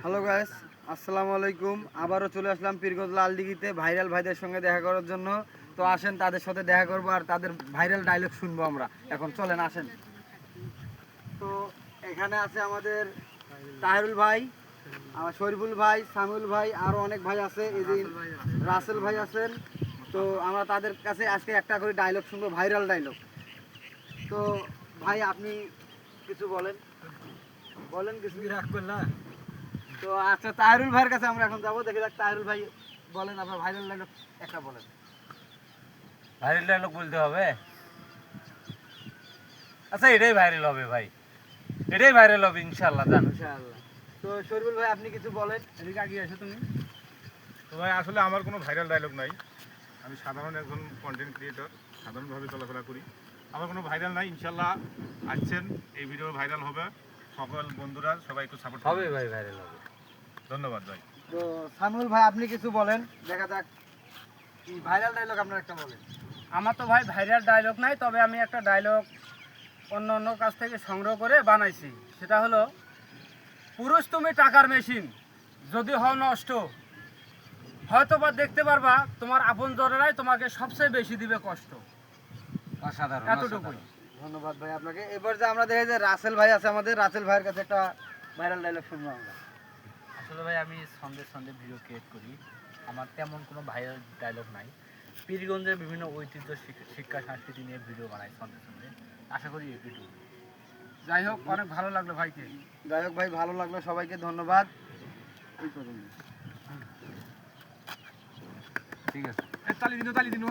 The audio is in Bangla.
হ্যালো গাইস, আসসালামু আলাইকুম। আবারও চলে আসলাম পীরগঞ্জ লালদিঘিতে ভাইরাল ভাইদের সঙ্গে দেখা করার জন্য। তো আসেন তাদের সাথে দেখা করবো আর তাদের ভাইরাল ডায়লগ শুনবো আমরা। এখন চলেন আসেন। তো এখানে আছে আমাদের তাহেরুল ভাই, আমার শরীফুল ভাই, সামিউল ভাই, আরও অনেক ভাই আছে, এই যে রাসেল ভাই আছেন। তো আমরা তাদের কাছে আজকে একটা করে ডায়লগ শুনবো, ভাইরাল ডায়লগ। তো ভাই আপনি কিছু বলেন বলেন কিছু রাখবেন না। তো আচ্ছা, তাহেরুল ভাইয়ের কাছে আমরা এখন যাবো, দেখে যাক তাহেরুল ভাই বলেন আপনার ভাইরাল ডায়লগ একটা বলেন। ভাইরাল ডায়লগ বলতে হবে? আচ্ছা, এটাই ভাইরাল হবে ভাই, এটাই ভাইরাল হবে ইনশাআল্লাহ। জান ইনশাআল্লাহ। তো শরীফুল ভাই আপনি কিছু বলেন। এদিকে আগিয়ে আসো তুমি। তো ভাই আসলে আমার কোনো ভাইরাল ডায়লগ নাই। আমি সাধারণ একজন কন্টেন্ট ক্রিয়েটর, সাধারণভাবে চলাফেরা করি। আমার কোনো ভাইরাল নাই। ইনশাল্লাহ আসছেন, এই ভিডিও ভাইরাল হবে। সকল বন্ধুরা সবাই একটু সাপোর্ট হবে ভাই, ভাইরাল হবে। ধন্যবাদ ভাই। তো সামিউল ভাই আপনি কিছু বলেন, দেখা যাক কি ভাইরাল ডায়লগ আপনার একটা বলেন। আমার তো ভাই ভাইরাল ডায়লগ নাই, তবে আমি একটা ডায়লগ অন্য কাছ থেকে সংগ্রহ করে বানাইছি। সেটা হলো, পুরুষ তুমি টাকার মেশিন, যদি হও নষ্ট, হয়তো বা দেখতে পারবা তোমার আপনজনেরাই তোমাকে সবচেয়ে বেশি দিবে কষ্ট। অসাধারণ, এতটুকুই। ধন্যবাদ ভাই আপনাকে। এবার যে আমরা দেখি যে রাসেল ভাই আছে আমাদের, রাসেল ভাইয়ের কাছে একটা ভাইরাল ডায়লগ শুনবো আমরা। আসলে ভাই আমি সন্ধ্যে সন্ধ্যে ভিডিও ক্রিয়েট করি। আমার তেমন কোনো ভাইরাল ডায়লগ নাই। পীরগঞ্জের বিভিন্ন ঐতিহ্য শিক্ষা সংস্কৃতি নিয়ে ভিডিও বানাই সন্ধ্যে সন্ধ্যে। আশা করি এই ভিডিও। যাই হোক, অনেক ভালো লাগলো ভাইকে। যাই হোক ভাই, ভালো লাগলো, সবাইকে ধন্যবাদ। এই পর্যন্ত। ঠিক আছে। তালি দিন